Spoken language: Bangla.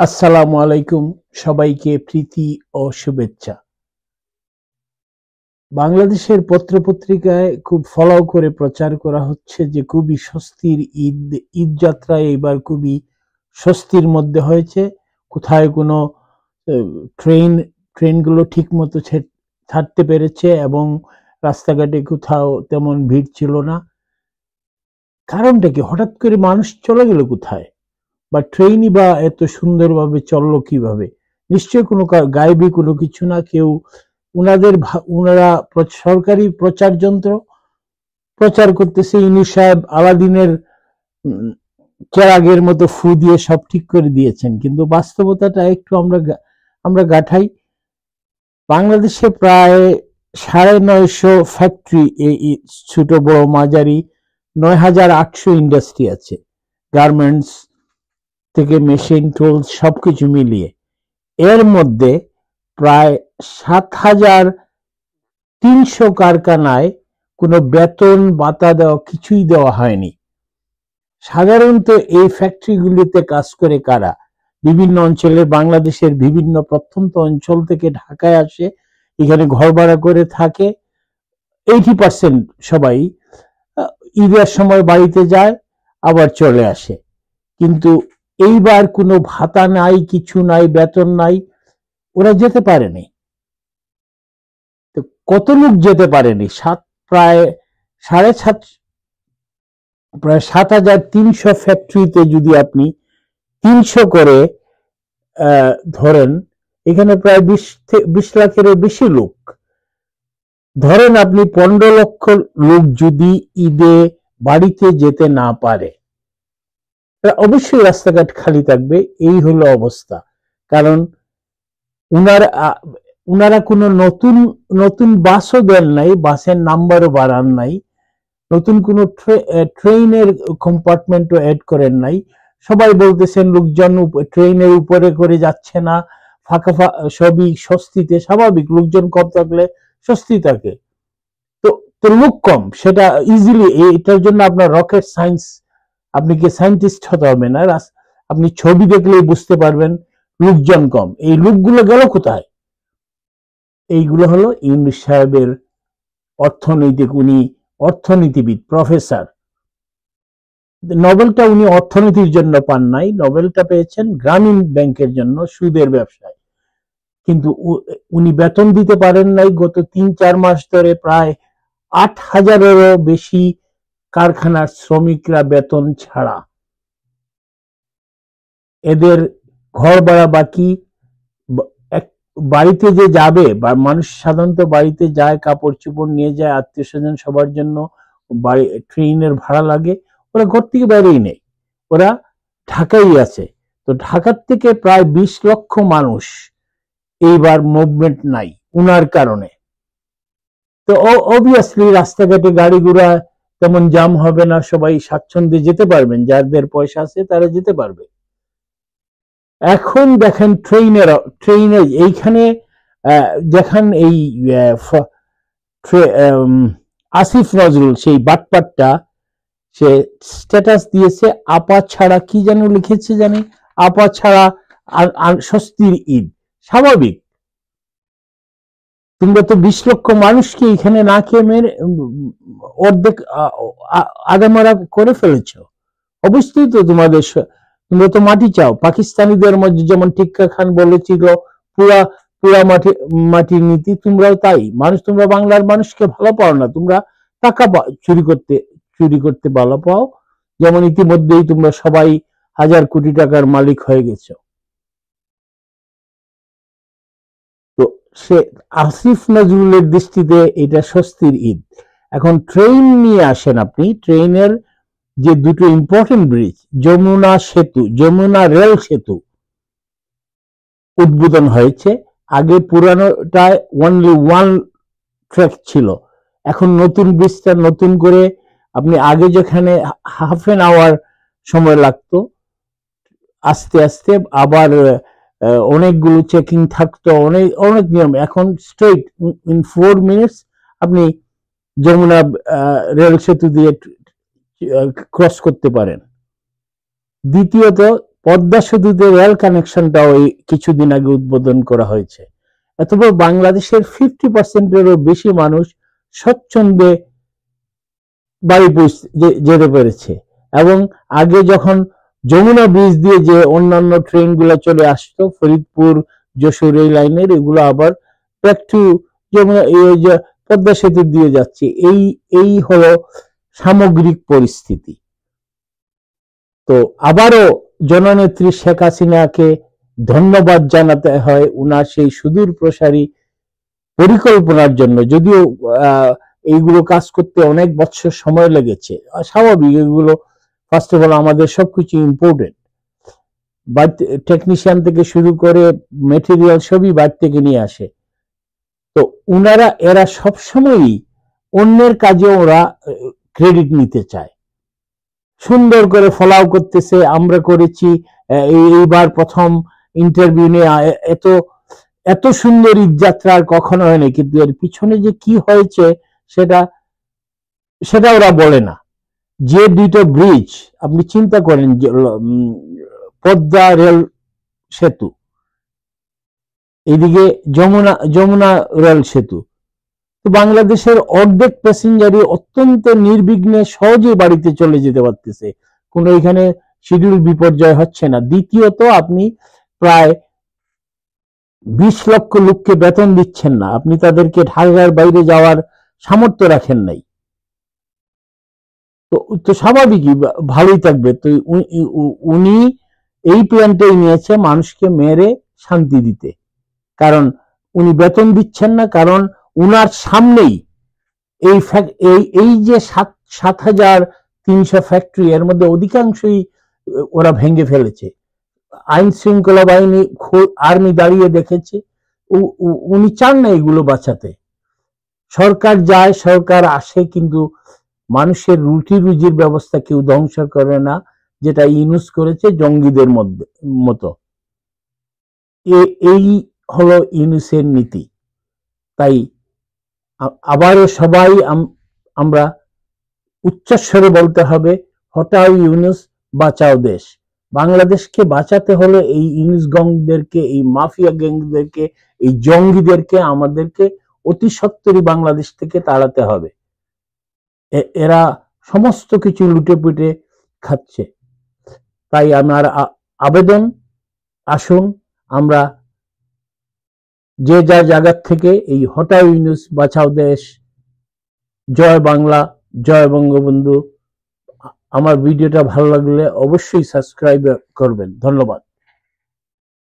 আসসালামু আলাইকুম, সবাইকে প্রীতি ও শুভেচ্ছা। বাংলাদেশের পত্রপত্রিকায় খুব ফলাও করে প্রচার করা হচ্ছে যে খুবই স্বস্তির ঈদ যাত্রা এবার খুবই স্বস্তির মধ্যে হয়েছে। কোথায় কোনো ট্রেনগুলো ঠিক মতো ছাড়তে পেরেছে এবং রাস্তাঘাটে কোথাও তেমন ভিড় ছিল না। কারণটা কি? হঠাৎ করে মানুষ চলে গেল কোথায়? বা ট্রেনই বা এত সুন্দরভাবে চললো কিভাবে? নিশ্চয়ই কোনো গায়েবী কোনো কিছু না। কেউ উনারা সরকারি প্রচার যন্ত্র প্রচার করতেছে, ইউনূস সাহেব আলাদিনের চেরাগের মতো ফু দিয়ে সব ঠিক করে দিয়েছেন, কিন্তু বাস্তবতাটা একটু আমরা গাঠাই। বাংলাদেশে প্রায় ৯৫০ ফ্যাক্টরি, ছোট বড় মাঝারি ৯,৮০০ ইন্ডাস্ট্রি আছে, গার্মেন্টস থেকে মেশিন টুলস সবকিছু মিলিয়ে। এর মধ্যে প্রায় ৭,৩০০ কারখানায় কোনো বেতন ভাতা দেওয়া কিছুই দেওয়া হয়নি। সাধারণত এই ফ্যাক্টরিগুলিতে কাজ করে কারা? বিভিন্ন অঞ্চলের, বাংলাদেশের বিভিন্ন প্রত্যন্ত অঞ্চল থেকে ঢাকায় আসে, এখানে ঘর ভাড়া করে থাকে। 80% সবাই ঈদের সময় বাড়িতে যায়, আবার চলে আসে। কিন্তু এইবার কোনো ভাতা নাই, কিছু নাই, বেতন নাই, ওরা যেতে পারেনি। তো কত লোক যেতে পারেনি? প্রায় ৭,৩০০ ফ্যাক্টরিতে যদি আপনি ৩০০ করে ধরেন, এখানে প্রায় ২০ লাখেরও বেশি লোক। ধরেন আপনি ১৫ লক্ষ লোক যদি ঈদে বাড়িতে যেতে না পারে, অবশ্যই রাস্তাঘাট খালি থাকবে। এই হলো অবস্থা। কারণ উনারা কোনো নতুন বাসও দেন নাই, বাসের নাম্বারও বাড়ান নাই, নতুন কোনো ট্রেনের কম্পার্টমেন্টও অ্যাড করেন নাই। সবাই বলতেছেন লোকজন ট্রেনের উপরে করে যাচ্ছে না, ফাঁকা সবই স্বস্তিতে। স্বাভাবিক, লোকজন কম থাকলে স্বস্তি থাকে। তো লোক কম, সেটা ইজিলি। এটার জন্য আপনার রকেট সায়েন্স, আপনি কি সায়েন্টিস্ট হতে হবে না, আপনি ছবি দেখলেই বুঝতে পারবেন লোকজন কম। এই লোকগুলো গেল কোথায়? এইগুলো হলো ইউনূস সাহেবের উনি অর্থনীতিবিদ, প্রফেসর। নোবেলটা উনি অর্থনীতির জন্য পান নাই, নোবেলটা পেয়েছেন গ্রামীণ ব্যাংকের জন্য, সুদের ব্যবসায়। কিন্তু উনি বেতন দিতে পারেন নাই। গত ৩-৪ মাস ধরে প্রায় ৮,০০০-এরও বেশি কারখানার শ্রমিকরা বেতন ছাড়া। এদের ঘর ভাড়া বাকি। বাড়িতে যে যাবে, বা মানুষ সাধারণত বাড়িতে যায়, কাপড় চোপড় নিয়ে যায়, আত্মীয় স্বজন সবার জন্য ট্রেনের ভাড়া লাগে, ওরা ঘর থেকে বাইরেই নেই, ওরা ঢাকায় আছে। তো ঢাকার থেকে প্রায় ২০ লক্ষ মানুষ এইবার মুভমেন্ট নাই উনার কারণে। তো অবভিয়াসলি রাস্তাঘাটে গাড়ি ঘোড়া তেমন জাম হবে না, সবাই স্বাচ্ছন্দ্যে যেতে পারবেন, যাদের পয়সা আছে তারা যেতে পারবে। এখন দেখেন ট্রেনে এইখানে দেখেন এই আসিফ নজরুল, সেই বাটপাটটা, সে স্ট্যাটাস দিয়েছে আপা ছাড়া, কি যেন লিখেছে জানি, আপা ছাড়া স্বস্তির ঈদ। স্বাভাবিক, তোমরা তো ২০ লক্ষ মানুষকে এখানে না খেয়ে মেরে অর্ধেক আদামারা করে ফেলেছ। অবশ্যই তো তোমরা তো মাটি চাও। পাকিস্তানিদের মধ্যে যেমন টিক্কা খান বলেছিল পুরা পুরা মাটির নীতি, তোমরাও তাই। তোমরা বাংলার মানুষকে ভালো পাও না, তোমরা টাকা চুরি করতে ভালো পাও। যেমন ইতিমধ্যেই তোমরা সবাই ১,০০০ কোটি টাকার মালিক হয়ে গেছো। তো সে আসিফ নজরুলের দৃষ্টিতে এটা স্বস্তির ঈদ। এখন ট্রেন নিয়ে আসেন আপনি। ট্রেনের যে দুটো ইম্পর্টেন্ট ব্রিজ, যমুনা রেল সেতু উদ্বোধন হয়েছে। আগে পুরানোটায় অনলি ওয়ান ট্র্যাক ছিল, এখন নতুন ব্রিজটা নতুন করে, আপনি আগে যেখানে হাফ এন আওয়ার সময় লাগতো আস্তে আস্তে, আবার অনেকগুলো চেকিং থাকতো, অনেক নিয়ম, এখন স্ট্রেট ইন 4 মিনিটস আপনি যমুনা রেল সেতু দিয়ে ক্রস করতে পারেন। দ্বিতীয়ত, পদ্মা সেতুতে রেল কানেকশনটাও এই কিছুদিন আগে উদ্বোধন করা হয়েছে। অথবা বাংলাদেশের 50%-এরও বেশি মানুষ স্বচ্ছন্দে বাড়ি যেতে পেরেছে। এবং আগে যখন যমুনা ব্রিজ দিয়ে যে অন্যান্য ট্রেনগুলো চলে আসতো ফরিদপুর যশোর এই লাইনের, এগুলো আবার ব্যাক টু যমুনা পদ্মা সেতু দিয়ে যাচ্ছে। এই হলো সামগ্রিক পরিস্থিতি। তো আবারও জননেত্রী শেখ হাসিনাকে ধন্যবাদ জানাতে হয় উনার সেই সুদূর প্রসারী পরিকল্পনার জন্য। যদিও এইগুলো কাজ করতে অনেক বছর সময় লেগেছে, স্বাভাবিক, এগুলো ফার্স্ট অফ অল আমাদের সবকিছু ইম্পর্টেন্ট, বাট টেকনিশিয়ান থেকে শুরু করে মেটেরিয়াল সবই বাইরে থেকে নিয়ে আসে। তো এরা সবসময়ই অন্যের কাজে ওরা ক্রেডিট নিতে চায়, সুন্দর করে ফলাও করতেছে, আমরা করেছি, এইবার প্রথম ইন্টারভিউ নিয়ে এত সুন্দর ঈদযাত্রা আর কখনো হয়নি, কিন্তু এর পিছনে যে কি হয়েছে সেটা ওরা বলে না। যে দুইটা ব্রিজ আপনি চিন্তা করেন, যে পদ্মা রেল সেতু, এদিকে যমুনা রেল সেতু, তো বাংলাদেশের অর্ধেক প্যাসেঞ্জারই অত্যন্ত নির্বিঘ্নে সহজে বাড়িতে চলে যেতে পারতেছে, কোনো এখানে শিডিউল বিপর্যয় হচ্ছে না। দ্বিতীয়ত, আপনি প্রায় 20 লক্ষ লোককে বেতন দিচ্ছেন না, আপনি তাদেরকে ঢাকার বাইরে যাওয়ার সামর্থ্য রাখেন নাই। তো স্বাভাবিকই ভালোই থাকবে। তো উনি এই প্ল্যানটাই নিয়েছে মানুষকে মেরে শান্তি দিতে, কারণ উনি বেতন দিচ্ছেন না, কারণ উনার সামনেই এই যে 7,300 ফ্যাক্টরি, এর মধ্যে অধিকাংশই ওরা ভেঙে ফেলেছে। আইন শৃঙ্খলা বাহিনী, আর্মি দাঁড়িয়ে দেখেছে, উনি চান না এগুলো বাঁচাতে। সরকার যায়, সরকার আসে, কিন্তু মানুষের রুটি রুজির ব্যবস্থা কেউ ধ্বংস করে না, যেটা ইউনুস করেছে জঙ্গিদের মতো। এই হলো ইউনুসের নীতি। তাই আবারও সবাই আমরা উচ্চস্বরে বলতে হবে, হটাও ইউনুস, বাঁচাও দেশ। বাংলাদেশকে বাঁচাতে হলে এই ইউনুস গ্যাংদেরকে, এই মাফিয়া গ্যাংদেরকে, এই জঙ্গিদেরকে আমাদেরকে অতি সত্বরই বাংলাদেশ থেকে তাড়াতে হবে। এরা সমস্ত কিছু লুটে পুটে খাচ্ছে। তাই আমার আবেদন, আসুন আমরা যে যা জায়গার থেকে এই হটাও ইউনুস, বাঁচাও দেশ, জয় বাংলা, জয় বঙ্গবন্ধু। আমার ভিডিওটা ভালো লাগলে অবশ্যই সাবস্ক্রাইব করবেন। ধন্যবাদ।